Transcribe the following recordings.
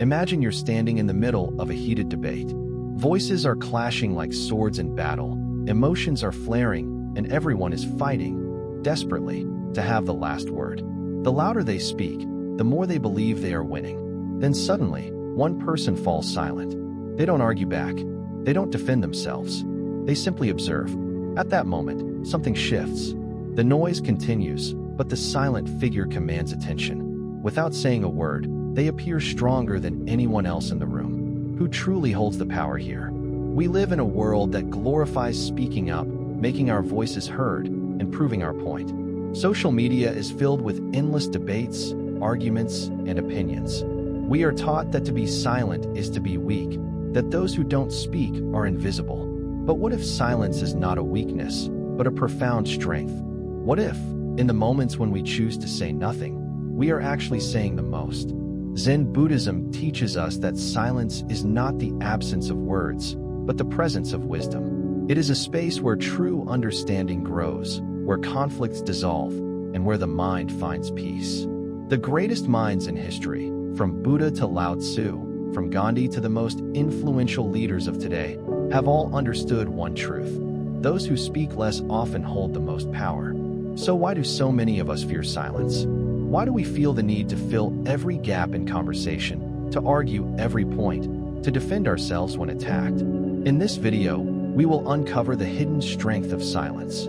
Imagine you're standing in the middle of a heated debate. Voices are clashing like swords in battle, emotions are flaring, and everyone is fighting, desperately, to have the last word. The louder they speak, the more they believe they are winning. Then suddenly, one person falls silent. They don't argue back. They don't defend themselves. They simply observe. At that moment, something shifts. The noise continues, but the silent figure commands attention. Without saying a word, they appear stronger than anyone else in the room. Who truly holds the power here? We live in a world that glorifies speaking up, making our voices heard, and proving our point. Social media is filled with endless debates, arguments, and opinions. We are taught that to be silent is to be weak, that those who don't speak are invisible. But what if silence is not a weakness, but a profound strength? What if, in the moments when we choose to say nothing, we are actually saying the most? Zen Buddhism teaches us that silence is not the absence of words, but the presence of wisdom. It is a space where true understanding grows, where conflicts dissolve, and where the mind finds peace. The greatest minds in history, from Buddha to Lao Tzu, from Gandhi to the most influential leaders of today, have all understood one truth. Those who speak less often hold the most power. So why do so many of us fear silence? Why do we feel the need to fill every gap in conversation, to argue every point, to defend ourselves when attacked? In this video, we will uncover the hidden strength of silence.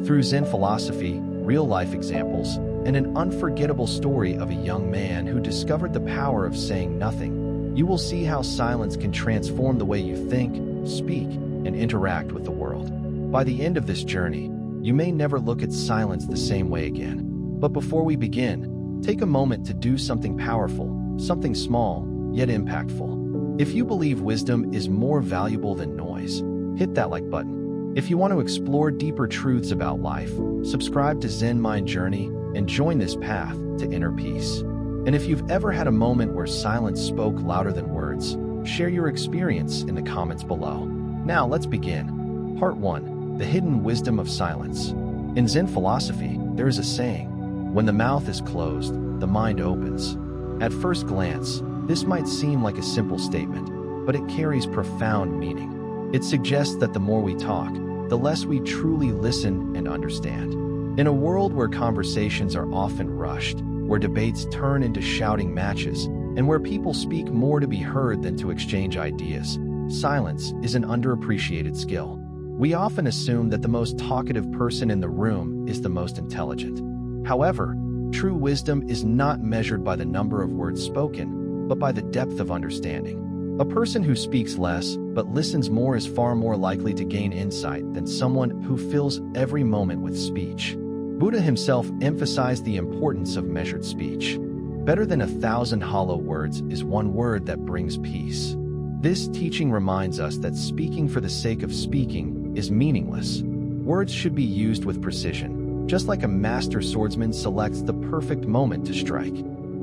Through Zen philosophy, real-life examples, and an unforgettable story of a young man who discovered the power of saying nothing, you will see how silence can transform the way you think, speak, and interact with the world. By the end of this journey, you may never look at silence the same way again. But before we begin, take a moment to do something powerful, something small, yet impactful. If you believe wisdom is more valuable than noise, hit that like button. If you want to explore deeper truths about life, subscribe to Zen Mind Journey and join this path to inner peace. And if you've ever had a moment where silence spoke louder than words, share your experience in the comments below. Now let's begin. Part 1. The hidden wisdom of silence. In Zen philosophy, there is a saying, when the mouth is closed, the mind opens. At first glance, this might seem like a simple statement, but it carries profound meaning. It suggests that the more we talk, the less we truly listen and understand. In a world where conversations are often rushed, where debates turn into shouting matches, and where people speak more to be heard than to exchange ideas, silence is an underappreciated skill. We often assume that the most talkative person in the room is the most intelligent. However, true wisdom is not measured by the number of words spoken, but by the depth of understanding. A person who speaks less but listens more is far more likely to gain insight than someone who fills every moment with speech. Buddha himself emphasized the importance of measured speech. Better than 1,000 hollow words is one word that brings peace. This teaching reminds us that speaking for the sake of speaking is meaningless. Words should be used with precision, just like a master swordsman selects the perfect moment to strike.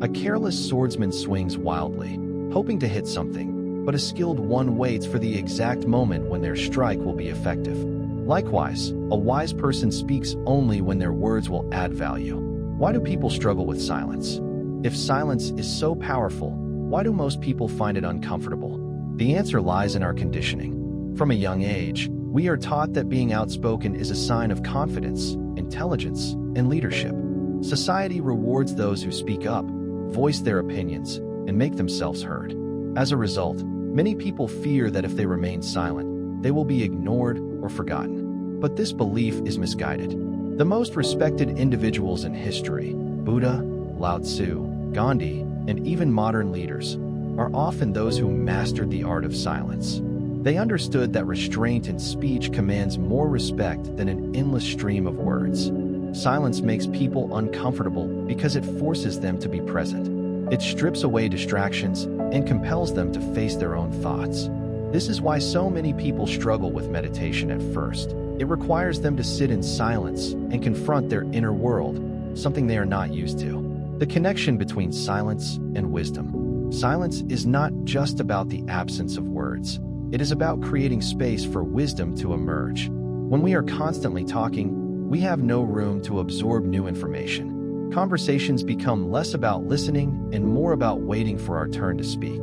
A careless swordsman swings wildly, hoping to hit something, but a skilled one waits for the exact moment when their strike will be effective. Likewise, a wise person speaks only when their words will add value. Why do people struggle with silence? If silence is so powerful, why do most people find it uncomfortable? The answer lies in our conditioning. From a young age, we are taught that being outspoken is a sign of confidence, intelligence, and leadership. Society rewards those who speak up, voice their opinions, and make themselves heard. As a result, many people fear that if they remain silent, they will be ignored or forgotten. But this belief is misguided. The most respected individuals in history, Buddha, Lao Tzu, Gandhi, and even modern leaders, are often those who mastered the art of silence. They understood that restraint in speech commands more respect than an endless stream of words. Silence makes people uncomfortable because it forces them to be present. It strips away distractions and compels them to face their own thoughts. This is why so many people struggle with meditation at first. It requires them to sit in silence and confront their inner world, something they are not used to. The connection between silence and wisdom. Silence is not just about the absence of words. It is about creating space for wisdom to emerge. When we are constantly talking, we have no room to absorb new information. conversations become less about listening and more about waiting for our turn to speak.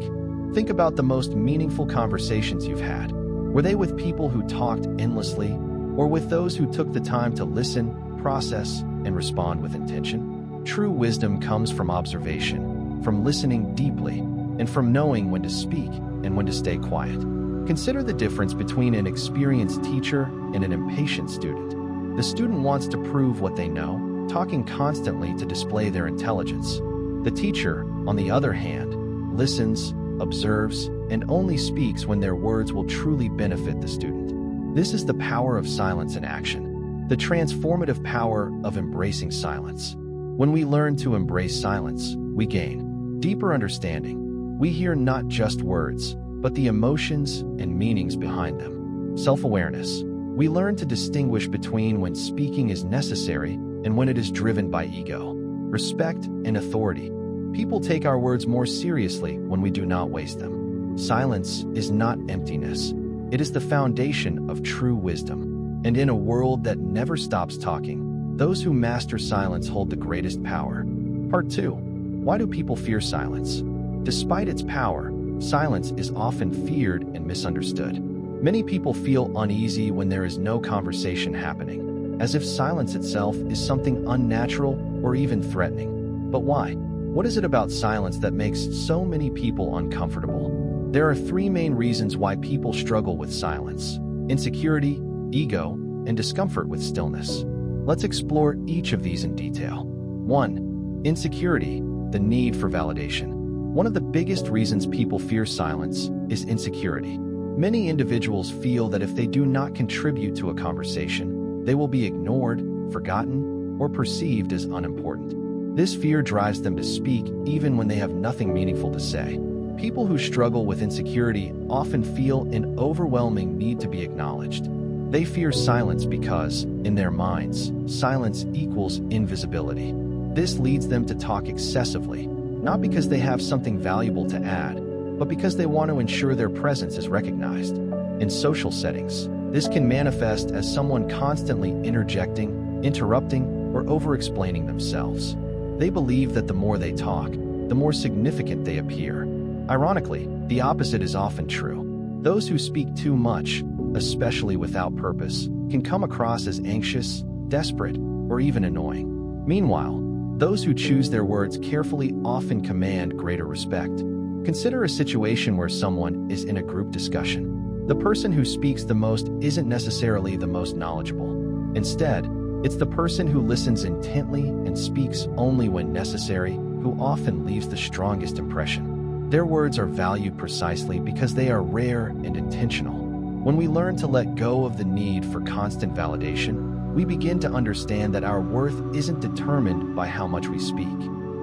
Think about the most meaningful conversations you've had. Were they with people who talked endlessly, or with those who took the time to listen, process, and respond with intention? True wisdom comes from observation, from listening deeply, and from knowing when to speak and when to stay quiet. Consider the difference between an experienced teacher and an impatient student. The student wants to prove what they know, talking constantly to display their intelligence. The teacher, on the other hand, listens, observes, and only speaks when their words will truly benefit the student. This is the power of silence in action, the transformative power of embracing silence. When we learn to embrace silence, we gain deeper understanding. We hear not just words, but the emotions and meanings behind them. Self-awareness. We learn to distinguish between when speaking is necessary and when it is driven by ego. Respect and authority. People take our words more seriously when we do not waste them. Silence is not emptiness. It is the foundation of true wisdom. And in a world that never stops talking, those who master silence hold the greatest power. Part 2. Why do people fear silence? Despite its power, silence is often feared and misunderstood. Many people feel uneasy when there is no conversation happening, as if silence itself is something unnatural or even threatening. But why? What is it about silence that makes so many people uncomfortable? There are 3 main reasons why people struggle with silence: insecurity, ego, and discomfort with stillness. Let's explore each of these in detail. 1. Insecurity, the need for validation. One of the biggest reasons people fear silence is insecurity. Many individuals feel that if they do not contribute to a conversation, they will be ignored, forgotten, or perceived as unimportant. This fear drives them to speak even when they have nothing meaningful to say. People who struggle with insecurity often feel an overwhelming need to be acknowledged. They fear silence because, in their minds, silence equals invisibility. This leads them to talk excessively, not because they have something valuable to add, but because they want to ensure their presence is recognized. In social settings, this can manifest as someone constantly interjecting, interrupting, or over-explaining themselves. They believe that the more they talk, the more significant they appear. Ironically, the opposite is often true. Those who speak too much, especially without purpose, can come across as anxious, desperate, or even annoying. Meanwhile, those who choose their words carefully often command greater respect. Consider a situation where someone is in a group discussion. The person who speaks the most isn't necessarily the most knowledgeable. Instead, it's the person who listens intently and speaks only when necessary who often leaves the strongest impression. Their words are valued precisely because they are rare and intentional. When we learn to let go of the need for constant validation, we begin to understand that our worth isn't determined by how much we speak.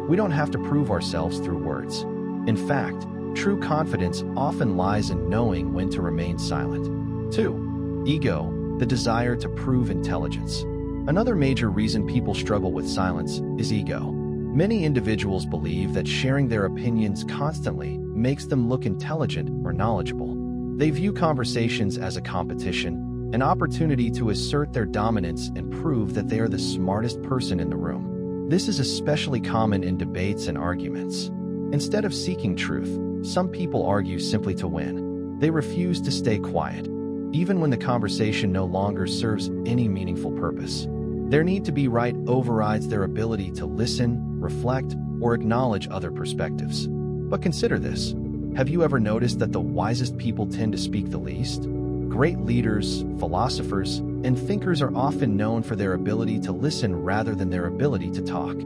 We don't have to prove ourselves through words. In fact, true confidence often lies in knowing when to remain silent. 2. Ego, the desire to prove intelligence. Another major reason people struggle with silence is ego. Many individuals believe that sharing their opinions constantly makes them look intelligent or knowledgeable. They view conversations as a competition, an opportunity to assert their dominance and prove that they are the smartest person in the room. This is especially common in debates and arguments. Instead of seeking truth, some people argue simply to win. They refuse to stay quiet, even when the conversation no longer serves any meaningful purpose. Their need to be right overrides their ability to listen, reflect, or acknowledge other perspectives. But consider this. Have you ever noticed that the wisest people tend to speak the least? Great leaders, philosophers, and thinkers are often known for their ability to listen rather than their ability to talk.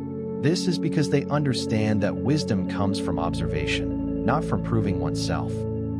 This is because they understand that wisdom comes from observation, not from proving oneself.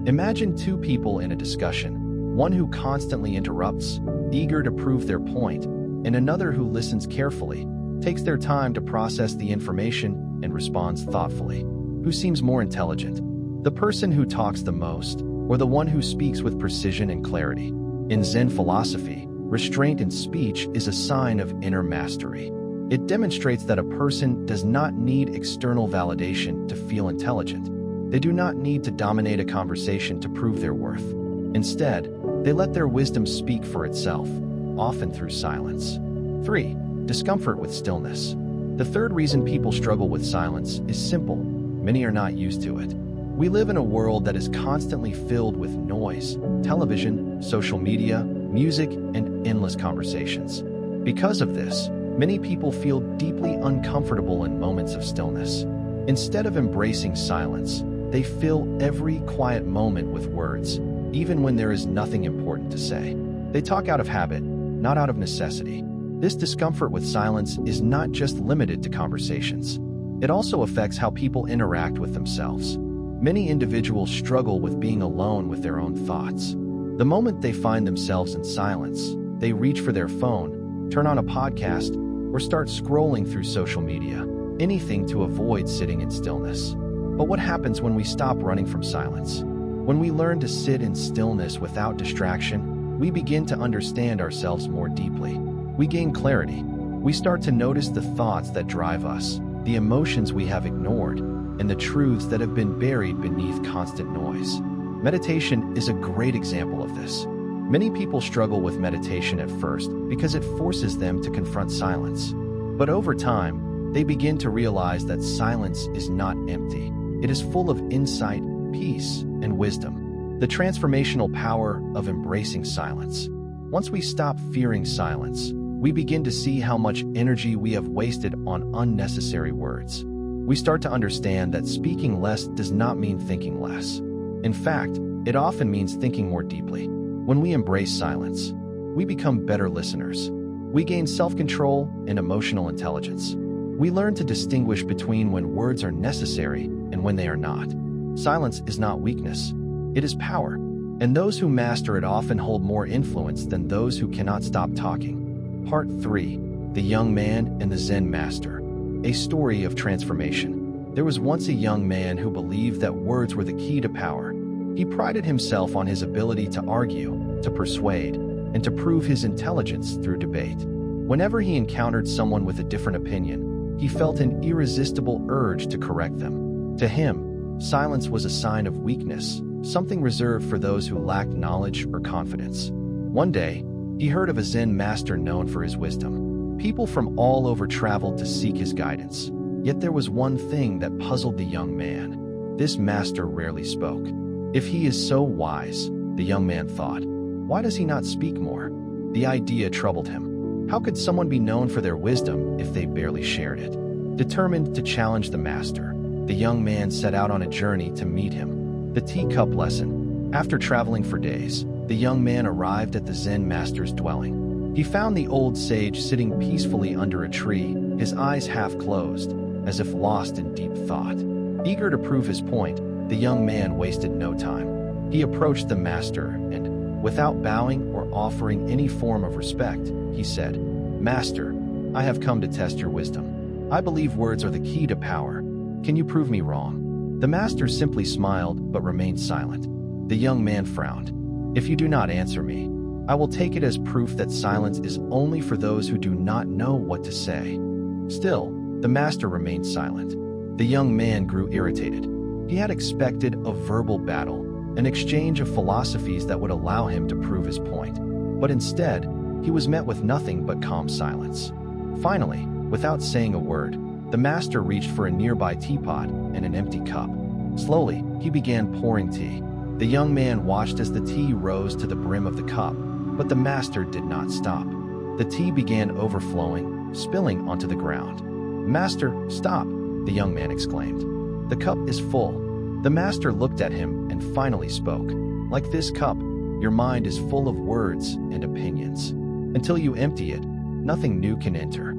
Imagine 2 people in a discussion, one who constantly interrupts, eager to prove their point, and another who listens carefully, takes their time to process the information, and responds thoughtfully. Who seems more intelligent? The person who talks the most, or the one who speaks with precision and clarity? In Zen philosophy, restraint in speech is a sign of inner mastery. It demonstrates that a person does not need external validation to feel intelligent. They do not need to dominate a conversation to prove their worth. Instead, they let their wisdom speak for itself, often through silence. 3. Discomfort with stillness. The third reason people struggle with silence is simple. Many are not used to it. We live in a world that is constantly filled with noise, television, social media, music, and endless conversations. Because of this, many people feel deeply uncomfortable in moments of stillness. Instead of embracing silence, they fill every quiet moment with words, even when there is nothing important to say. They talk out of habit, not out of necessity. This discomfort with silence is not just limited to conversations. It also affects how people interact with themselves. Many individuals struggle with being alone with their own thoughts. The moment they find themselves in silence, they reach for their phone, turn on a podcast, or start scrolling through social media, anything to avoid sitting in stillness. But what happens when we stop running from silence? When we learn to sit in stillness without distraction, we begin to understand ourselves more deeply. We gain clarity. We start to notice the thoughts that drive us, the emotions we have ignored, and the truths that have been buried beneath constant noise. Meditation is a great example of this. Many people struggle with meditation at first because it forces them to confront silence. But over time, they begin to realize that silence is not empty. It is full of insight, peace, and wisdom. The transformational power of embracing silence. Once we stop fearing silence, we begin to see how much energy we have wasted on unnecessary words. We start to understand that speaking less does not mean thinking less. In fact, it often means thinking more deeply. When we embrace silence, we become better listeners. We gain self-control and emotional intelligence. We learn to distinguish between when words are necessary and when they are not. Silence is not weakness, it is power. And those who master it often hold more influence than those who cannot stop talking. Part 3. The Young Man and the Zen Master. A story of transformation. There was once a young man who believed that words were the key to power. He prided himself on his ability to argue, to persuade, and to prove his intelligence through debate. Whenever he encountered someone with a different opinion, he felt an irresistible urge to correct them. To him, silence was a sign of weakness, something reserved for those who lacked knowledge or confidence. One day, he heard of a Zen master known for his wisdom. People from all over traveled to seek his guidance. Yet there was one thing that puzzled the young man. This master rarely spoke. If he is so wise, the young man thought, why does he not speak more? The idea troubled him. How could someone be known for their wisdom if they barely shared it? Determined to challenge the master, the young man set out on a journey to meet him. The teacup lesson. After traveling for days, the young man arrived at the Zen master's dwelling. He found the old sage sitting peacefully under a tree, his eyes half closed, as if lost in deep thought. Eager to prove his point, the young man wasted no time. He approached the master and, without bowing or offering any form of respect, he said, "Master, I have come to test your wisdom. I believe words are the key to power. Can you prove me wrong?" The master simply smiled but remained silent. The young man frowned. "If you do not answer me, I will take it as proof that silence is only for those who do not know what to say." Still, the master remained silent. The young man grew irritated. He had expected a verbal battle, an exchange of philosophies that would allow him to prove his point. But instead, he was met with nothing but calm silence. Finally, without saying a word, the master reached for a nearby teapot and an empty cup. Slowly, he began pouring tea. The young man watched as the tea rose to the brim of the cup, but the master did not stop. The tea began overflowing, spilling onto the ground. "Master, stop!" the young man exclaimed. "The cup is full." The master looked at him and finally spoke. "Like this cup, your mind is full of words and opinions. Until you empty it, nothing new can enter."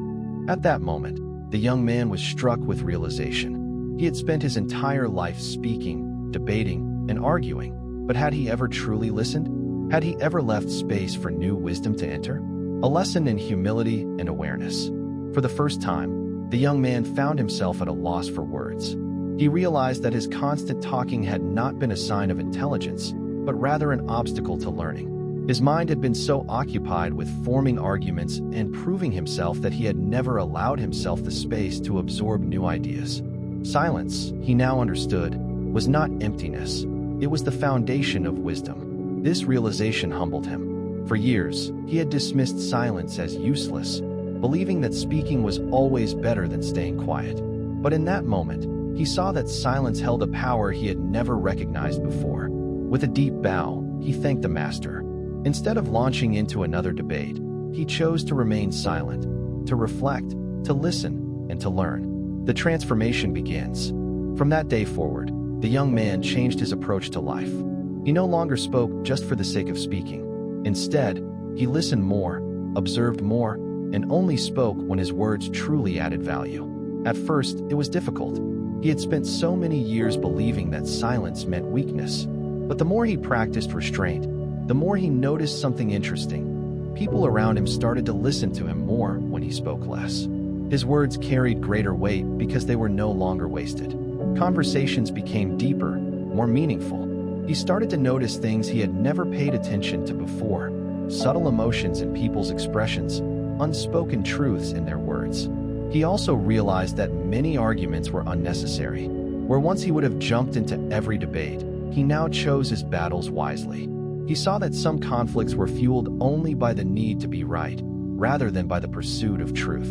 At that moment, the young man was struck with realization. He had spent his entire life speaking, debating, and arguing, but had he ever truly listened? Had he ever left space for new wisdom to enter? A lesson in humility and awareness. For the first time, the young man found himself at a loss for words. He realized that his constant talking had not been a sign of intelligence, but rather an obstacle to learning. His mind had been so occupied with forming arguments and proving himself that he had never allowed himself the space to absorb new ideas. Silence, he now understood, was not emptiness. It was the foundation of wisdom. This realization humbled him. For years, he had dismissed silence as useless, believing that speaking was always better than staying quiet. But in that moment, he saw that silence held a power he had never recognized before. With a deep bow, he thanked the master. Instead of launching into another debate, he chose to remain silent, to reflect, to listen, and to learn. The transformation begins. From that day forward, the young man changed his approach to life. He no longer spoke just for the sake of speaking. Instead, he listened more, observed more, and only spoke when his words truly added value. At first, it was difficult. He had spent so many years believing that silence meant weakness. But the more he practiced restraint, the more he noticed something interesting. People around him started to listen to him more when he spoke less. His words carried greater weight because they were no longer wasted. Conversations became deeper, more meaningful. He started to notice things he had never paid attention to before: subtle emotions in people's expressions, unspoken truths in their words. He also realized that many arguments were unnecessary. Where once he would have jumped into every debate, he now chose his battles wisely. He saw that some conflicts were fueled only by the need to be right, rather than by the pursuit of truth.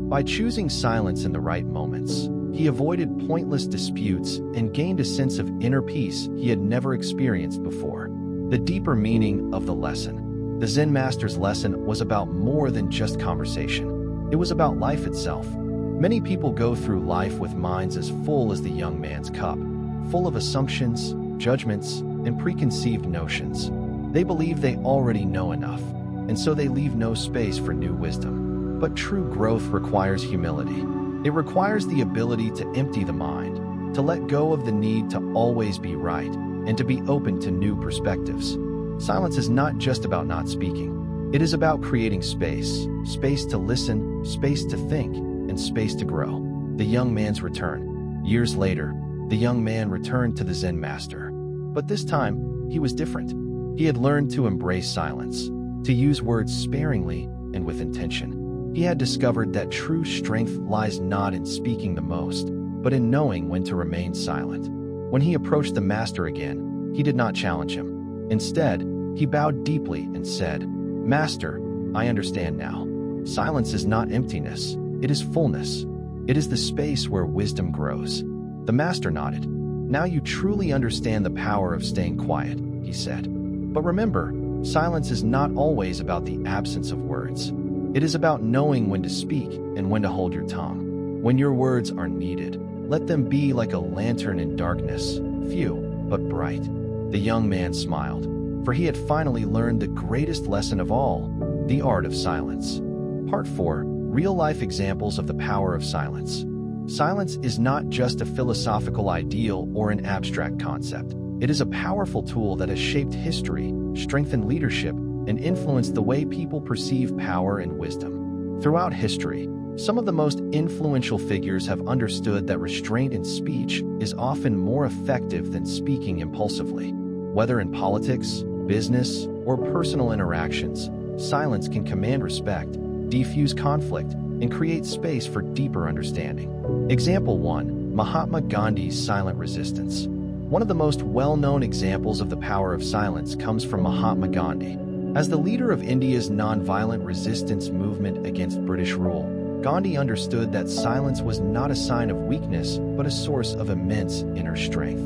By choosing silence in the right moments, he avoided pointless disputes and gained a sense of inner peace he had never experienced before. The deeper meaning of the lesson. The Zen master's lesson was about more than just conversation. It was about life itself. Many people go through life with minds as full as the young man's cup, full of assumptions, judgments, and preconceived notions. They believe they already know enough, and so they leave no space for new wisdom. But true growth requires humility. It requires the ability to empty the mind, to let go of the need to always be right, and to be open to new perspectives. Silence is not just about not speaking. It is about creating space, space to listen, space to think, and space to grow. The young man's return. Years later, the young man returned to the Zen master. But this time, he was different. He had learned to embrace silence, to use words sparingly and with intention. He had discovered that true strength lies not in speaking the most, but in knowing when to remain silent. When he approached the master again, he did not challenge him. Instead, he bowed deeply and said, "Master, I understand now. Silence is not emptiness, it is fullness. It is the space where wisdom grows." The master nodded. "Now you truly understand the power of staying quiet," he said. But remember, silence is not always about the absence of words. It is about knowing when to speak and when to hold your tongue. When your words are needed, let them be like a lantern in darkness, few but bright. The young man smiled, for he had finally learned the greatest lesson of all, the art of silence. Part 4. Real-life examples of the power of silence. Silence is not just a philosophical ideal or an abstract concept. It is a powerful tool that has shaped history, strengthened leadership, and influenced the way people perceive power and wisdom. Throughout history, some of the most influential figures have understood that restraint in speech is often more effective than speaking impulsively. Whether in politics, business, or personal interactions, silence can command respect, defuse conflict, and create space for deeper understanding. Example 1. Mahatma Gandhi's silent resistance. One of the most well-known examples of the power of silence comes from Mahatma Gandhi. As the leader of India's non-violent resistance movement against British rule, Gandhi understood that silence was not a sign of weakness, but a source of immense inner strength.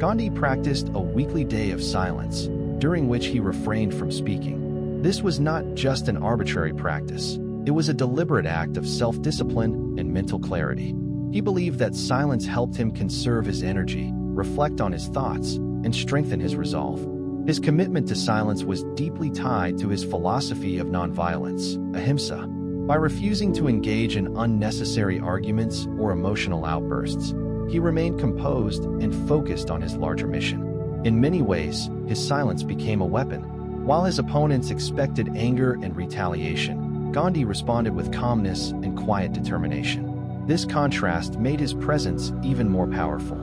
Gandhi practiced a weekly day of silence, during which he refrained from speaking. This was not just an arbitrary practice. It was a deliberate act of self-discipline and mental clarity. He believed that silence helped him conserve his energy, reflect on his thoughts, and strengthen his resolve. His commitment to silence was deeply tied to his philosophy of nonviolence, ahimsa. By refusing to engage in unnecessary arguments or emotional outbursts, he remained composed and focused on his larger mission. In many ways, his silence became a weapon. While his opponents expected anger and retaliation, Gandhi responded with calmness and quiet determination. This contrast made his presence even more powerful.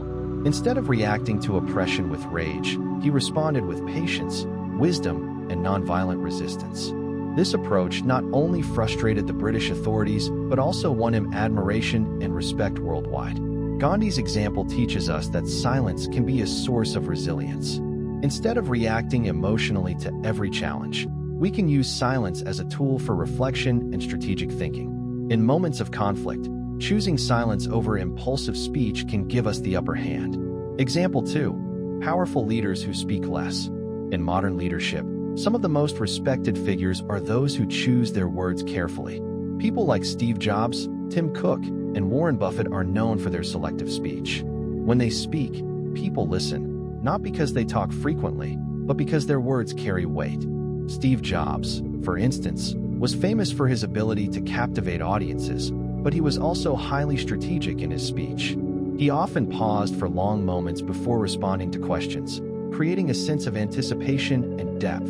Instead of reacting to oppression with rage, he responded with patience, wisdom, and nonviolent resistance. This approach not only frustrated the British authorities, but also won him admiration and respect worldwide. Gandhi's example teaches us that silence can be a source of resilience. Instead of reacting emotionally to every challenge, we can use silence as a tool for reflection and strategic thinking. In moments of conflict, choosing silence over impulsive speech can give us the upper hand. Example 2. Powerful leaders who speak less. In modern leadership, some of the most respected figures are those who choose their words carefully. People like Steve Jobs, Tim Cook, and Warren Buffett are known for their selective speech. When they speak, people listen, not because they talk frequently, but because their words carry weight. Steve Jobs, for instance, was famous for his ability to captivate audiences, but he was also highly strategic in his speech. He often paused for long moments before responding to questions, creating a sense of anticipation and depth.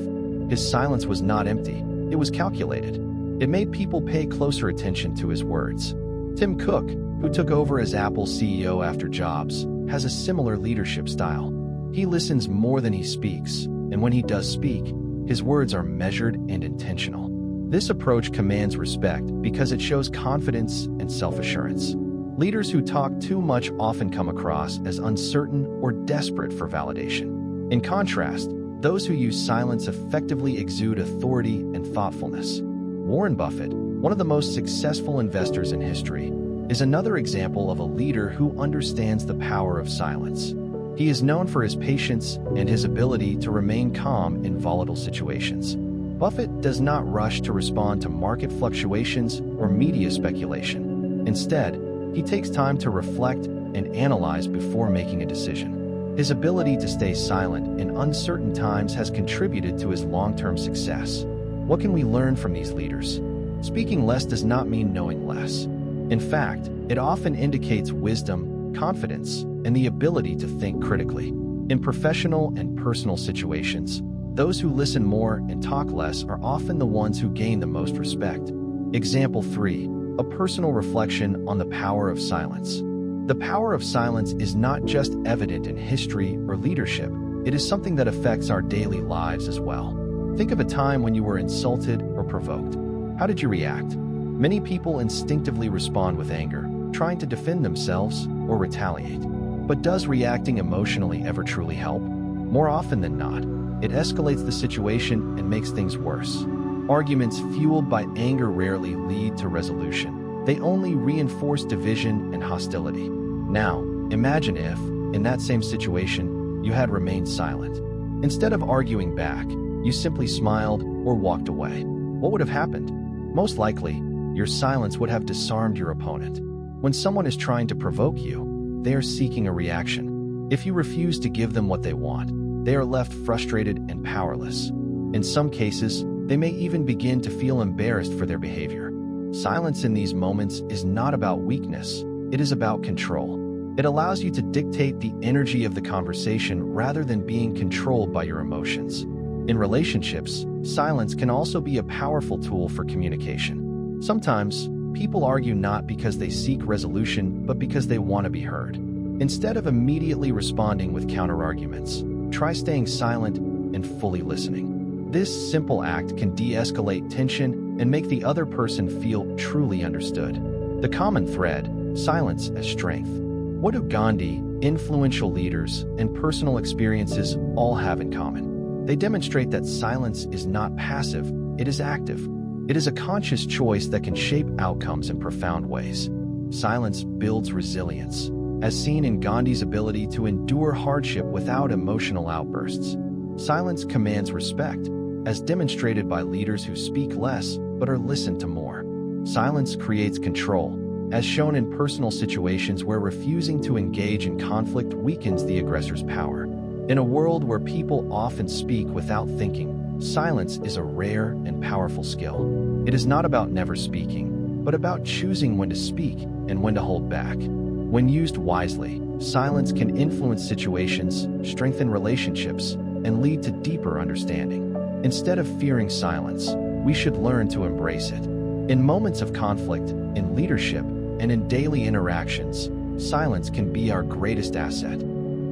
His silence was not empty, it was calculated. It made people pay closer attention to his words. Tim Cook, who took over as Apple's CEO after Jobs, has a similar leadership style. He listens more than he speaks, and when he does speak, his words are measured and intentional. This approach commands respect because it shows confidence and self-assurance. Leaders who talk too much often come across as uncertain or desperate for validation. In contrast, those who use silence effectively exude authority and thoughtfulness. Warren Buffett, one of the most successful investors in history, is another example of a leader who understands the power of silence. He is known for his patience and his ability to remain calm in volatile situations. Buffett does not rush to respond to market fluctuations or media speculation. Instead, he takes time to reflect and analyze before making a decision. His ability to stay silent in uncertain times has contributed to his long-term success. What can we learn from these leaders? Speaking less does not mean knowing less. In fact, it often indicates wisdom, confidence, and the ability to think critically. In professional and personal situations, those who listen more and talk less are often the ones who gain the most respect. Example 3. A personal reflection on the power of silence. The power of silence is not just evident in history or leadership, it is something that affects our daily lives as well. Think of a time when you were insulted or provoked. How did you react? Many people instinctively respond with anger, trying to defend themselves or retaliate. But does reacting emotionally ever truly help? More often than not, it escalates the situation and makes things worse. Arguments fueled by anger rarely lead to resolution. They only reinforce division and hostility. Now, imagine if, in that same situation, you had remained silent. Instead of arguing back, you simply smiled or walked away. What would have happened? Most likely, your silence would have disarmed your opponent. When someone is trying to provoke you, they are seeking a reaction. If you refuse to give them what they want, they are left frustrated and powerless. In some cases, they may even begin to feel embarrassed for their behavior. Silence in these moments is not about weakness, it is about control. It allows you to dictate the energy of the conversation rather than being controlled by your emotions. In relationships, silence can also be a powerful tool for communication. Sometimes, people argue not because they seek resolution, but because they want to be heard. Instead of immediately responding with counterarguments, try staying silent and fully listening. This simple act can de-escalate tension and make the other person feel truly understood. The common thread: silence as strength. What do Gandhi, influential leaders, and personal experiences all have in common? They demonstrate that silence is not passive, it is active. It is a conscious choice that can shape outcomes in profound ways. Silence builds resilience, as seen in Gandhi's ability to endure hardship without emotional outbursts. Silence commands respect, as demonstrated by leaders who speak less but are listened to more. Silence creates control, as shown in personal situations where refusing to engage in conflict weakens the aggressor's power. In a world where people often speak without thinking, silence is a rare and powerful skill. It is not about never speaking, but about choosing when to speak and when to hold back. When used wisely, silence can influence situations, strengthen relationships, and lead to deeper understanding. Instead of fearing silence, we should learn to embrace it. In moments of conflict, in leadership, and in daily interactions, silence can be our greatest asset.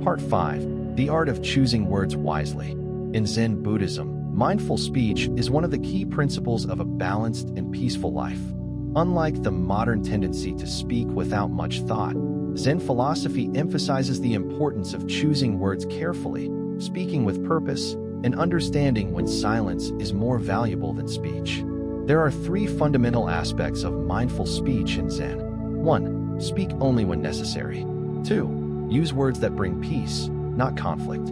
Part 5. The Art of Choosing Words Wisely. In Zen Buddhism, mindful speech is one of the key principles of a balanced and peaceful life. Unlike the modern tendency to speak without much thought, Zen philosophy emphasizes the importance of choosing words carefully, speaking with purpose, and understanding when silence is more valuable than speech. There are three fundamental aspects of mindful speech in Zen. 1. Speak only when necessary. 2. Use words that bring peace, not conflict.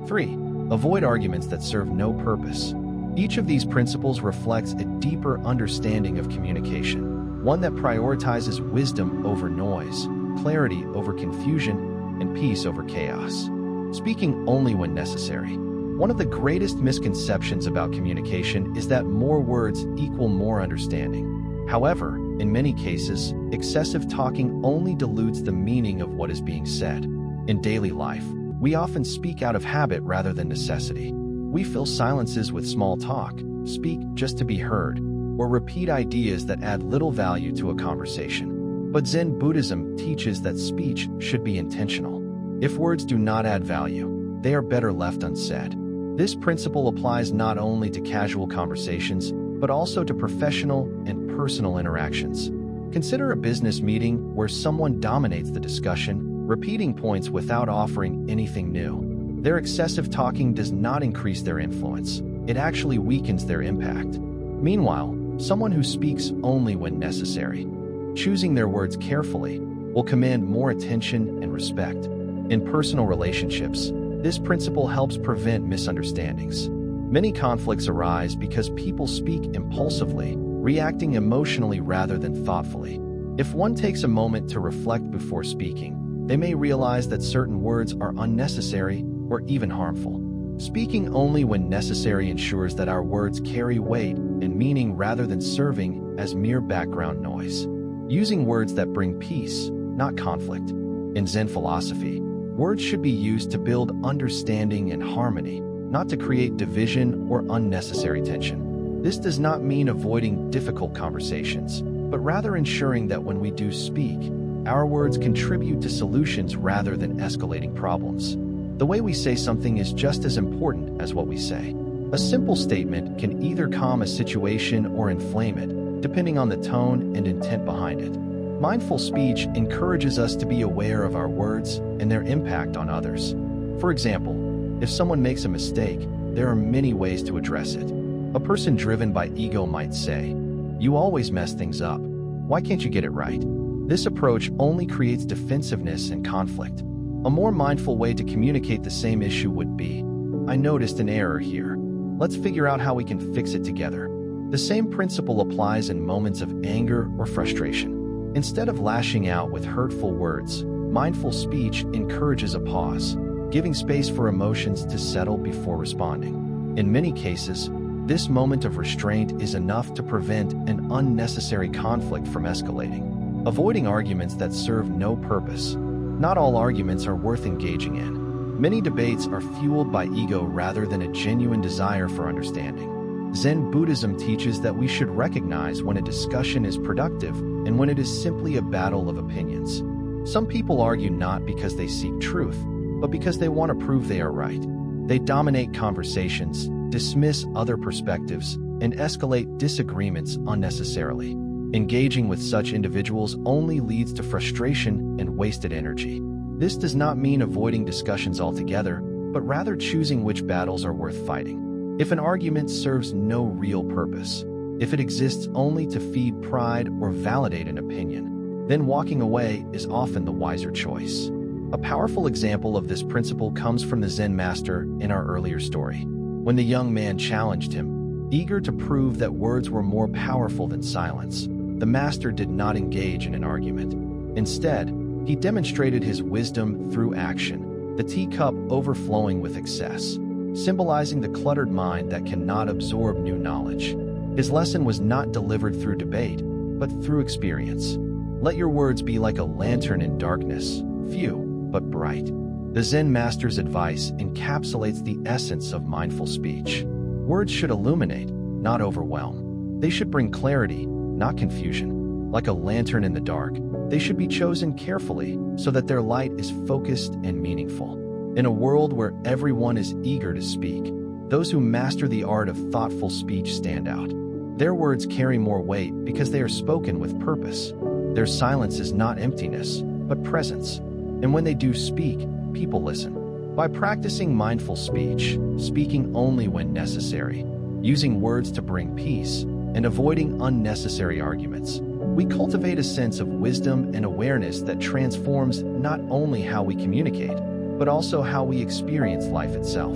3. Avoid arguments that serve no purpose. Each of these principles reflects a deeper understanding of communication, one that prioritizes wisdom over noise, clarity over confusion, and peace over chaos. Speaking only when necessary. One of the greatest misconceptions about communication is that more words equal more understanding. However, in many cases, excessive talking only dilutes the meaning of what is being said. In daily life, we often speak out of habit rather than necessity. We fill silences with small talk, speak just to be heard, or repeat ideas that add little value to a conversation. But Zen Buddhism teaches that speech should be intentional. If words do not add value, they are better left unsaid. This principle applies not only to casual conversations, but also to professional and personal interactions. Consider a business meeting where someone dominates the discussion, repeating points without offering anything new. Their excessive talking does not increase their influence. It actually weakens their impact. Meanwhile, someone who speaks only when necessary, choosing their words carefully, will command more attention and respect. In personal relationships, this principle helps prevent misunderstandings. Many conflicts arise because people speak impulsively, reacting emotionally rather than thoughtfully. If one takes a moment to reflect before speaking, they may realize that certain words are unnecessary or even harmful. Speaking only when necessary ensures that our words carry weight and meaning rather than serving as mere background noise. Using words that bring peace, not conflict. In Zen philosophy, words should be used to build understanding and harmony, not to create division or unnecessary tension. This does not mean avoiding difficult conversations, but rather ensuring that when we do speak, our words contribute to solutions rather than escalating problems. The way we say something is just as important as what we say. A simple statement can either calm a situation or inflame it, depending on the tone and intent behind it. Mindful speech encourages us to be aware of our words and their impact on others. For example, if someone makes a mistake, there are many ways to address it. A person driven by ego might say, "You always mess things up. Why can't you get it right?" This approach only creates defensiveness and conflict. A more mindful way to communicate the same issue would be, "I noticed an error here. Let's figure out how we can fix it together." The same principle applies in moments of anger or frustration. Instead of lashing out with hurtful words, mindful speech encourages a pause, giving space for emotions to settle before responding. In many cases, this moment of restraint is enough to prevent an unnecessary conflict from escalating. Avoiding arguments that serve no purpose. Not all arguments are worth engaging in. Many debates are fueled by ego rather than a genuine desire for understanding. Zen Buddhism teaches that we should recognize when a discussion is productive and when it is simply a battle of opinions. Some people argue not because they seek truth, but because they want to prove they are right. They dominate conversations, dismiss other perspectives, and escalate disagreements unnecessarily. Engaging with such individuals only leads to frustration and wasted energy. This does not mean avoiding discussions altogether, but rather choosing which battles are worth fighting. If an argument serves no real purpose, if it exists only to feed pride or validate an opinion, then walking away is often the wiser choice. A powerful example of this principle comes from the Zen master in our earlier story. When the young man challenged him, eager to prove that words were more powerful than silence, the master did not engage in an argument. Instead, he demonstrated his wisdom through action, the teacup overflowing with excess, symbolizing the cluttered mind that cannot absorb new knowledge. His lesson was not delivered through debate, but through experience. Let your words be like a lantern in darkness, few but bright. The Zen master's advice encapsulates the essence of mindful speech. Words should illuminate, not overwhelm. They should bring clarity, not confusion. Like a lantern in the dark, they should be chosen carefully so that their light is focused and meaningful. In a world where everyone is eager to speak, those who master the art of thoughtful speech stand out. Their words carry more weight because they are spoken with purpose. Their silence is not emptiness, but presence. And when they do speak, people listen. By practicing mindful speech, speaking only when necessary, using words to bring peace, and avoiding unnecessary arguments. We cultivate a sense of wisdom and awareness that transforms not only how we communicate, but also how we experience life itself.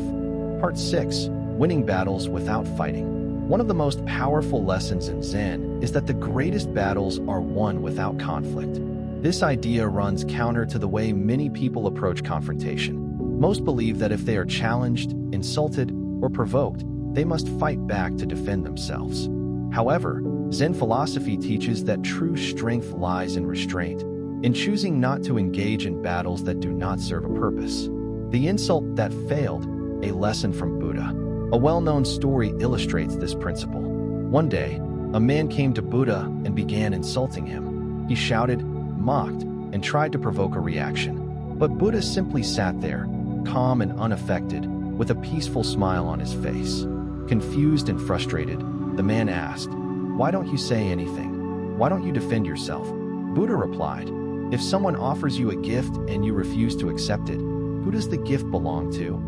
Part 6. Winning battles without fighting. One of the most powerful lessons in Zen is that the greatest battles are won without conflict. This idea runs counter to the way many people approach confrontation. Most believe that if they are challenged, insulted, or provoked, they must fight back to defend themselves. However, Zen philosophy teaches that true strength lies in restraint, in choosing not to engage in battles that do not serve a purpose. The insult that failed, a lesson from Buddha. A well-known story illustrates this principle. One day, a man came to Buddha and began insulting him. He shouted, mocked, and tried to provoke a reaction. But Buddha simply sat there, calm and unaffected, with a peaceful smile on his face. Confused and frustrated, the man asked, "Why don't you say anything? Why don't you defend yourself?" Buddha replied, "If someone offers you a gift and you refuse to accept it, who does the gift belong to?"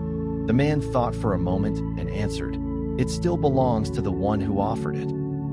The man thought for a moment and answered, "It still belongs to the one who offered it."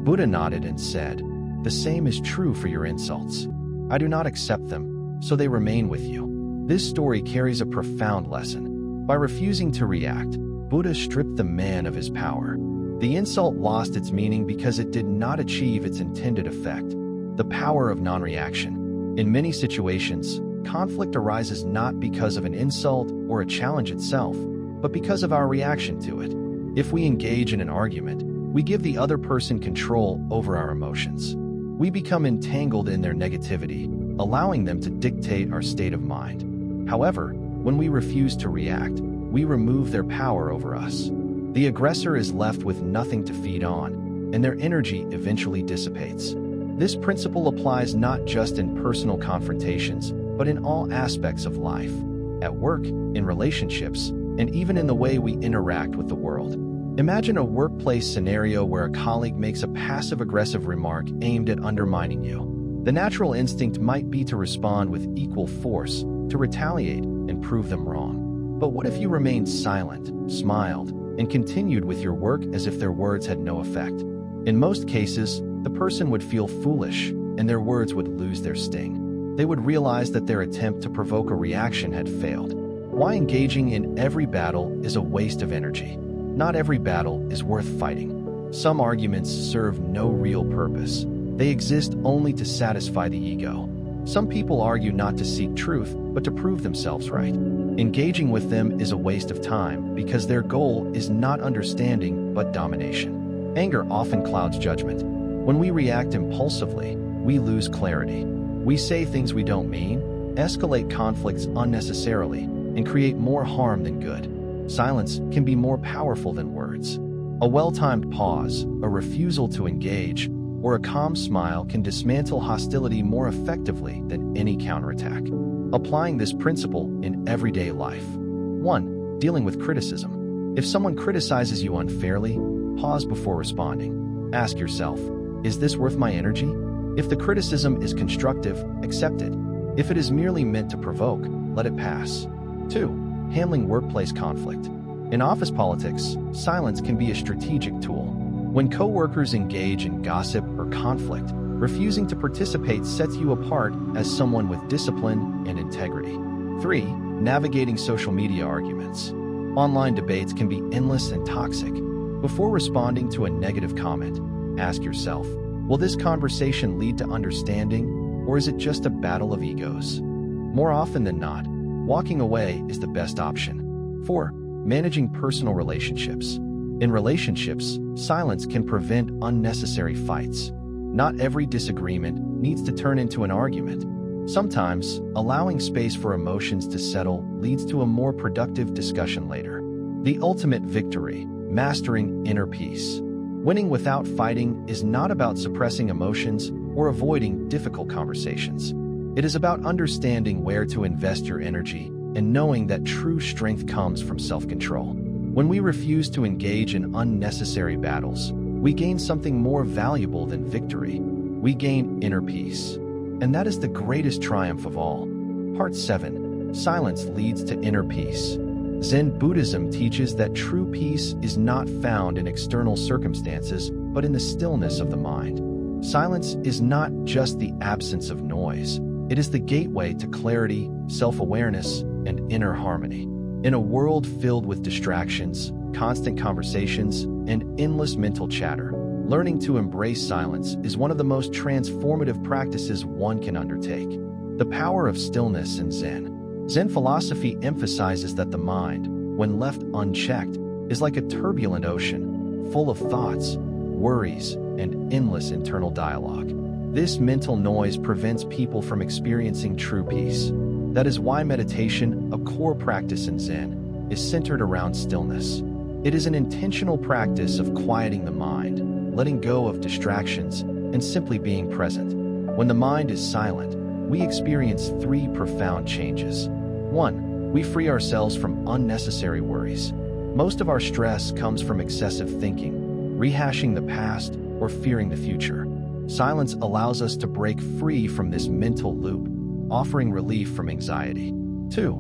Buddha nodded and said, "The same is true for your insults. I do not accept them, so they remain with you." This story carries a profound lesson. By refusing to react, Buddha stripped the man of his power. The insult lost its meaning because it did not achieve its intended effect. The power of non-reaction. In many situations, conflict arises not because of an insult or a challenge itself, but because of our reaction to it. If we engage in an argument, we give the other person control over our emotions. We become entangled in their negativity, allowing them to dictate our state of mind. However, when we refuse to react, we remove their power over us. The aggressor is left with nothing to feed on, and their energy eventually dissipates. This principle applies not just in personal confrontations, but in all aspects of life, at work, in relationships, and even in the way we interact with the world. Imagine a workplace scenario where a colleague makes a passive-aggressive remark aimed at undermining you. The natural instinct might be to respond with equal force, to retaliate and prove them wrong. But what if you remained silent, smiled, and continued with your work as if their words had no effect? In most cases, the person would feel foolish, and their words would lose their sting. They would realize that their attempt to provoke a reaction had failed. Why engaging in every battle is a waste of energy. Not every battle is worth fighting. Some arguments serve no real purpose. They exist only to satisfy the ego. Some people argue not to seek truth, but to prove themselves right. Engaging with them is a waste of time because their goal is not understanding, but domination. Anger often clouds judgment. When we react impulsively, we lose clarity. We say things we don't mean, escalate conflicts unnecessarily, and create more harm than good. Silence can be more powerful than words. A well-timed pause, a refusal to engage, or a calm smile can dismantle hostility more effectively than any counterattack. Applying this principle in everyday life. 1. Dealing with criticism. If someone criticizes you unfairly, pause before responding. Ask yourself, is this worth my energy? If the criticism is constructive, accept it. If it is merely meant to provoke, let it pass. 2. Handling workplace conflict. In office politics, silence can be a strategic tool. When coworkers engage in gossip or conflict, refusing to participate sets you apart as someone with discipline and integrity. 3. Navigating social media arguments. Online debates can be endless and toxic. Before responding to a negative comment, ask yourself, will this conversation lead to understanding, or is it just a battle of egos? More often than not, walking away is the best option. 4. Managing personal relationships. In relationships, silence can prevent unnecessary fights. Not every disagreement needs to turn into an argument. Sometimes, allowing space for emotions to settle leads to a more productive discussion later. The ultimate victory, mastering inner peace. Winning without fighting is not about suppressing emotions or avoiding difficult conversations. It is about understanding where to invest your energy and knowing that true strength comes from self-control. When we refuse to engage in unnecessary battles, we gain something more valuable than victory. We gain inner peace. And that is the greatest triumph of all. Part 7. Silence leads to inner peace. Zen Buddhism teaches that true peace is not found in external circumstances, but in the stillness of the mind. Silence is not just the absence of noise. It is the gateway to clarity, self-awareness, and inner harmony. In a world filled with distractions, constant conversations, and endless mental chatter, learning to embrace silence is one of the most transformative practices one can undertake. The power of stillness in Zen. Zen philosophy emphasizes that the mind, when left unchecked, is like a turbulent ocean, full of thoughts, worries, and endless internal dialogue. This mental noise prevents people from experiencing true peace. That is why meditation, a core practice in Zen, is centered around stillness. It is an intentional practice of quieting the mind, letting go of distractions, and simply being present. When the mind is silent, we experience three profound changes. 1. We free ourselves from unnecessary worries. Most of our stress comes from excessive thinking, rehashing the past, or fearing the future. Silence allows us to break free from this mental loop, offering relief from anxiety. 2.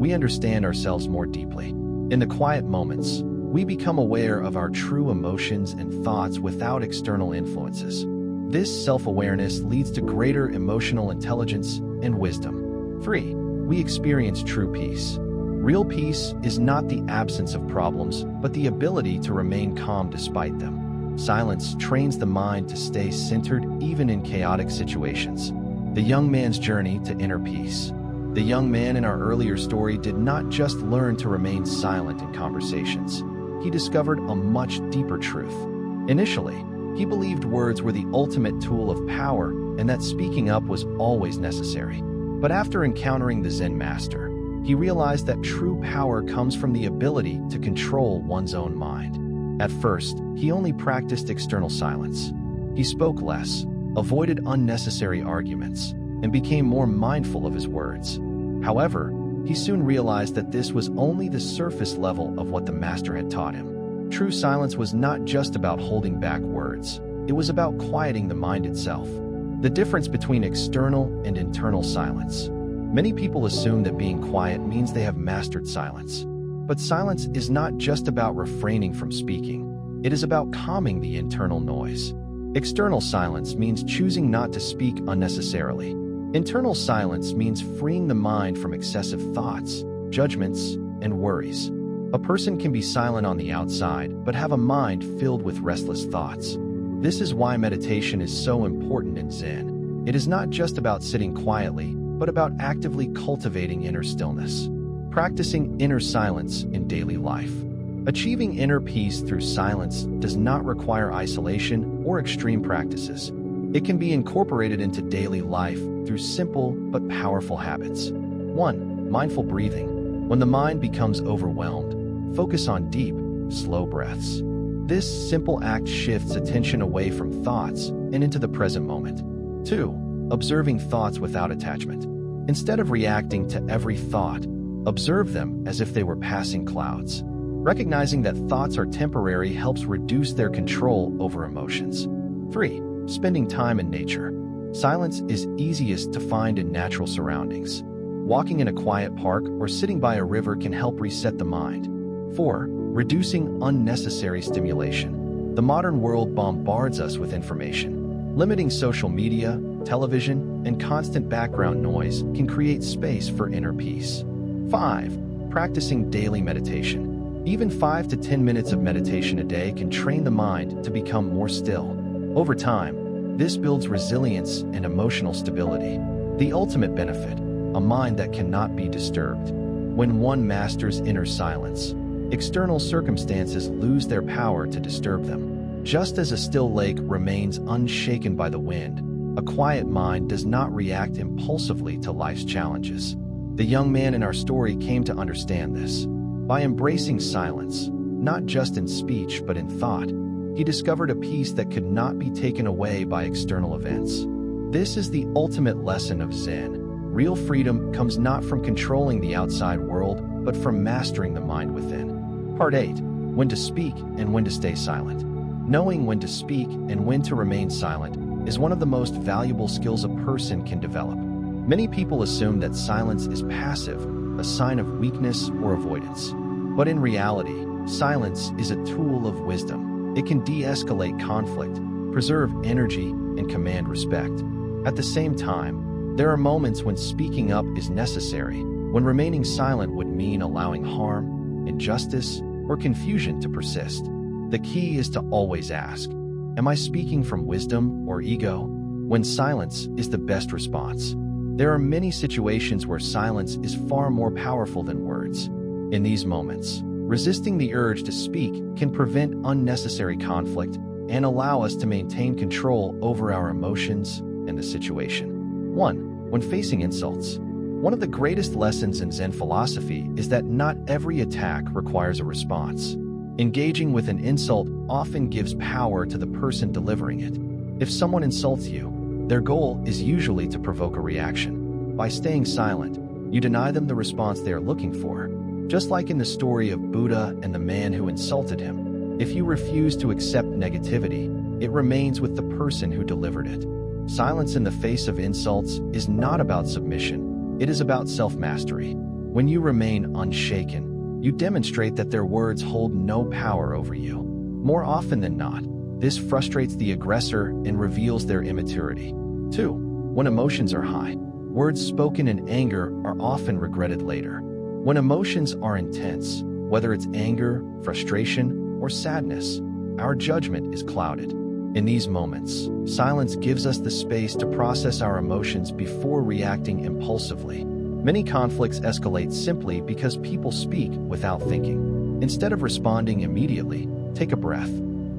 We understand ourselves more deeply. In the quiet moments, we become aware of our true emotions and thoughts without external influences. This self-awareness leads to greater emotional intelligence and wisdom. 3. We experience true peace. Real peace is not the absence of problems, but the ability to remain calm despite them. Silence trains the mind to stay centered even in chaotic situations. The young man's journey to inner peace. The young man in our earlier story did not just learn to remain silent in conversations. He discovered a much deeper truth. Initially, he believed words were the ultimate tool of power and that speaking up was always necessary. But after encountering the Zen master, he realized that true power comes from the ability to control one's own mind. At first, he only practiced external silence. He spoke less, avoided unnecessary arguments, and became more mindful of his words. However, he soon realized that this was only the surface level of what the master had taught him. True silence was not just about holding back words. It was about quieting the mind itself. The difference between external and internal silence. Many people assume that being quiet means they have mastered silence. But silence is not just about refraining from speaking. It is about calming the internal noise. External silence means choosing not to speak unnecessarily. Internal silence means freeing the mind from excessive thoughts, judgments, and worries. A person can be silent on the outside, but have a mind filled with restless thoughts. This is why meditation is so important in Zen. It is not just about sitting quietly, but about actively cultivating inner stillness. Practicing inner silence in daily life. Achieving inner peace through silence does not require isolation or extreme practices. It can be incorporated into daily life through simple but powerful habits. 1. Mindful breathing. When the mind becomes overwhelmed, focus on deep, slow breaths. This simple act shifts attention away from thoughts and into the present moment. 2. Observing thoughts without attachment. Instead of reacting to every thought, observe them as if they were passing clouds. Recognizing that thoughts are temporary helps reduce their control over emotions. 3. Spending time in nature. Silence is easiest to find in natural surroundings. Walking in a quiet park or sitting by a river can help reset the mind. 4. Reducing unnecessary stimulation. The modern world bombards us with information. Limiting social media, television, and constant background noise can create space for inner peace. 5. Practicing daily meditation. Even 5 to 10 minutes of meditation a day can train the mind to become more still. Over time, this builds resilience and emotional stability. The ultimate benefit, a mind that cannot be disturbed. When one masters inner silence, external circumstances lose their power to disturb them. Just as a still lake remains unshaken by the wind, a quiet mind does not react impulsively to life's challenges. The young man in our story came to understand this. By embracing silence, not just in speech but in thought, he discovered a peace that could not be taken away by external events. This is the ultimate lesson of Zen. Real freedom comes not from controlling the outside world, but from mastering the mind within. Part 8. When to speak and when to stay silent. Knowing when to speak and when to remain silent is one of the most valuable skills a person can develop. Many people assume that silence is passive, a sign of weakness or avoidance. But in reality, silence is a tool of wisdom. It can de-escalate conflict, preserve energy, and command respect. At the same time, there are moments when speaking up is necessary, when remaining silent would mean allowing harm, injustice, or confusion to persist. The key is to always ask, am I speaking from wisdom or ego? When silence is the best response. There are many situations where silence is far more powerful than words. In these moments, resisting the urge to speak can prevent unnecessary conflict and allow us to maintain control over our emotions and the situation. 1. When facing insults. One of the greatest lessons in Zen philosophy is that not every attack requires a response. Engaging with an insult often gives power to the person delivering it. If someone insults you, their goal is usually to provoke a reaction. By staying silent, you deny them the response they are looking for. Just like in the story of Buddha and the man who insulted him, if you refuse to accept negativity, it remains with the person who delivered it. Silence in the face of insults is not about submission, it is about self-mastery. When you remain unshaken, you demonstrate that their words hold no power over you. More often than not, this frustrates the aggressor and reveals their immaturity. 2. When emotions are high. Words spoken in anger are often regretted later. When emotions are intense, whether it's anger, frustration, or sadness, our judgment is clouded. In these moments, silence gives us the space to process our emotions before reacting impulsively. Many conflicts escalate simply because people speak without thinking. Instead of responding immediately, take a breath.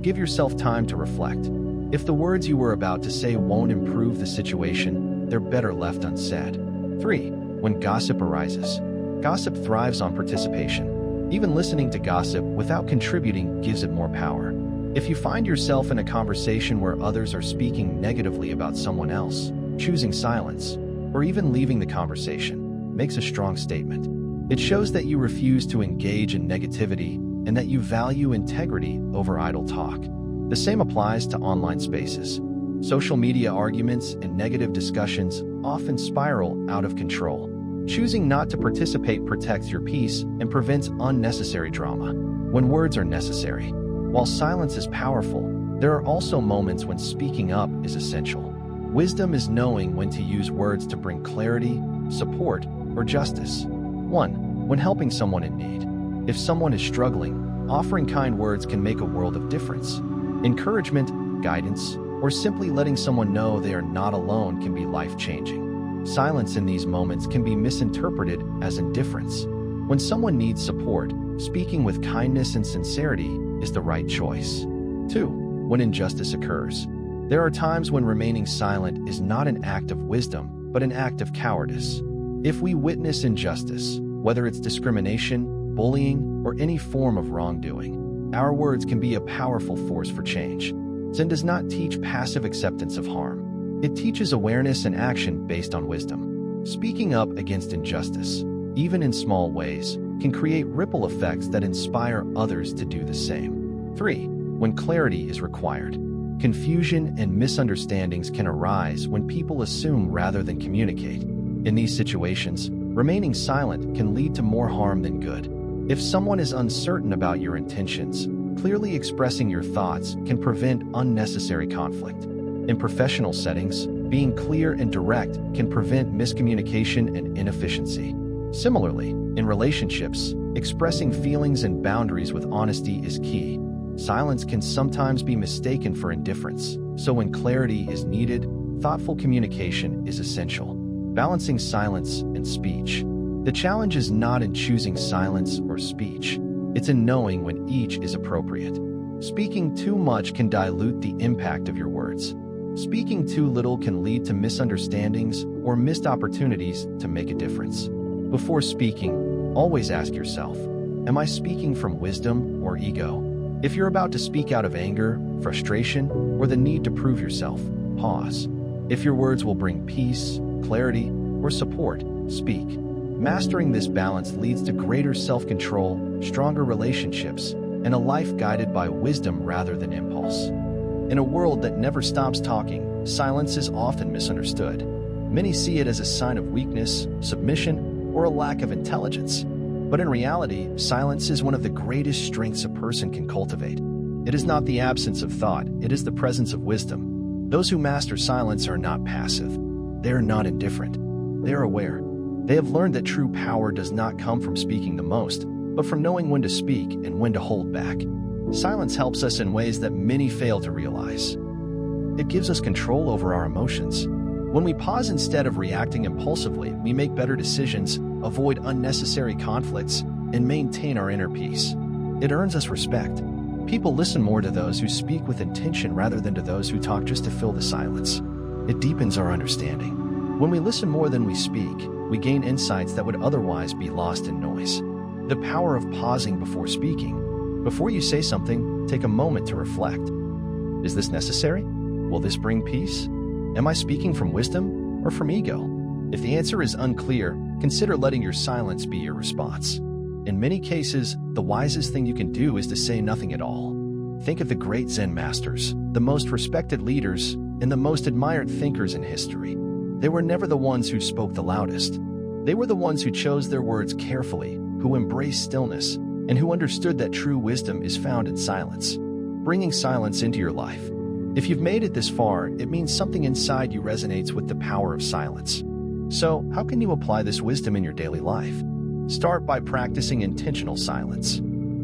Give yourself time to reflect. If the words you were about to say won't improve the situation, they're better left unsaid. 3. When gossip arises. Gossip thrives on participation. Even listening to gossip without contributing gives it more power. If you find yourself in a conversation where others are speaking negatively about someone else, choosing silence, or even leaving the conversation, makes a strong statement. It shows that you refuse to engage in negativity and that you value integrity over idle talk. The same applies to online spaces. Social media arguments and negative discussions often spiral out of control. Choosing not to participate protects your peace and prevents unnecessary drama. When words are necessary. While silence is powerful, there are also moments when speaking up is essential. Wisdom is knowing when to use words to bring clarity, support, or justice. 1. When helping someone in need. If someone is struggling, offering kind words can make a world of difference. Encouragement, guidance, or simply letting someone know they are not alone can be life-changing. Silence in these moments can be misinterpreted as indifference. When someone needs support, speaking with kindness and sincerity is the right choice. 2. When injustice occurs. There are times when remaining silent is not an act of wisdom, but an act of cowardice. If we witness injustice, whether it's discrimination, bullying, or any form of wrongdoing, our words can be a powerful force for change. Zen does not teach passive acceptance of harm. It teaches awareness and action based on wisdom. Speaking up against injustice, even in small ways, can create ripple effects that inspire others to do the same. 3. When clarity is required. Confusion and misunderstandings can arise when people assume rather than communicate. In these situations, remaining silent can lead to more harm than good. If someone is uncertain about your intentions, clearly expressing your thoughts can prevent unnecessary conflict. In professional settings, being clear and direct can prevent miscommunication and inefficiency. Similarly, in relationships, expressing feelings and boundaries with honesty is key. Silence can sometimes be mistaken for indifference, so when clarity is needed, thoughtful communication is essential. Balancing silence and speech. The challenge is not in choosing silence or speech. It's in knowing when each is appropriate. Speaking too much can dilute the impact of your words. Speaking too little can lead to misunderstandings or missed opportunities to make a difference. Before speaking, always ask yourself, am I speaking from wisdom or ego? If you're about to speak out of anger, frustration, or the need to prove yourself, pause. If your words will bring peace, clarity, or support, speak. Mastering this balance leads to greater self-control, stronger relationships, and a life guided by wisdom rather than impulse. In a world that never stops talking, silence is often misunderstood. Many see it as a sign of weakness, submission, or a lack of intelligence. But in reality, silence is one of the greatest strengths a person can cultivate. It is not the absence of thought, it is the presence of wisdom. Those who master silence are not passive. They are not indifferent. They are aware. They have learned that true power does not come from speaking the most, but from knowing when to speak and when to hold back. Silence helps us in ways that many fail to realize. It gives us control over our emotions. When we pause instead of reacting impulsively, we make better decisions, avoid unnecessary conflicts, and maintain our inner peace. It earns us respect. People listen more to those who speak with intention rather than to those who talk just to fill the silence. It deepens our understanding. When we listen more than we speak, we gain insights that would otherwise be lost in noise. The power of pausing before speaking. Before you say something, take a moment to reflect. Is this necessary? Will this bring peace? Am I speaking from wisdom or from ego? If the answer is unclear, consider letting your silence be your response. In many cases, the wisest thing you can do is to say nothing at all. Think of the great Zen masters, the most respected leaders, and the most admired thinkers in history. They were never the ones who spoke the loudest. They were the ones who chose their words carefully, who embraced stillness, and who understood that true wisdom is found in silence. Bringing silence into your life. If you've made it this far, it means something inside you resonates with the power of silence. So, how can you apply this wisdom in your daily life? Start by practicing intentional silence.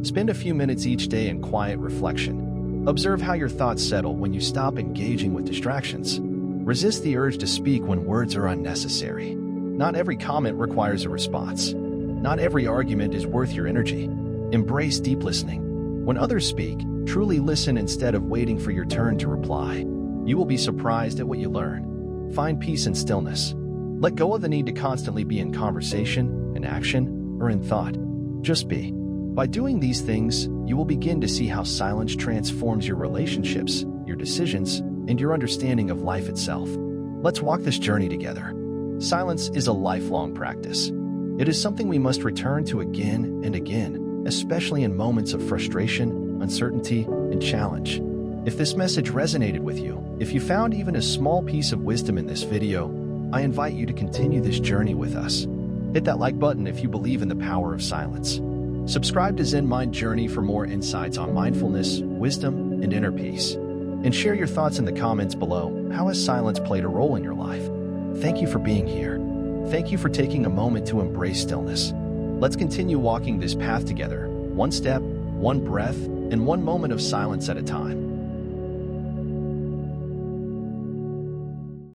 Spend a few minutes each day in quiet reflection. Observe how your thoughts settle when you stop engaging with distractions. Resist the urge to speak when words are unnecessary. Not every comment requires a response. Not every argument is worth your energy. Embrace deep listening. When others speak, truly listen instead of waiting for your turn to reply. You will be surprised at what you learn. Find peace in stillness. Let go of the need to constantly be in conversation, in action, or in thought. Just be. By doing these things, you will begin to see how silence transforms your relationships, your decisions, and your understanding of life itself. Let's walk this journey together. Silence is a lifelong practice. It is something we must return to again and again, especially in moments of frustration, uncertainty, and challenge. If this message resonated with you, if you found even a small piece of wisdom in this video, I invite you to continue this journey with us. Hit that like button if you believe in the power of silence. Subscribe to Zen Mind Journey for more insights on mindfulness, wisdom, and inner peace. And share your thoughts in the comments below. How has silence played a role in your life? Thank you for being here. Thank you for taking a moment to embrace stillness. Let's continue walking this path together, one step, one breath, and one moment of silence at a time.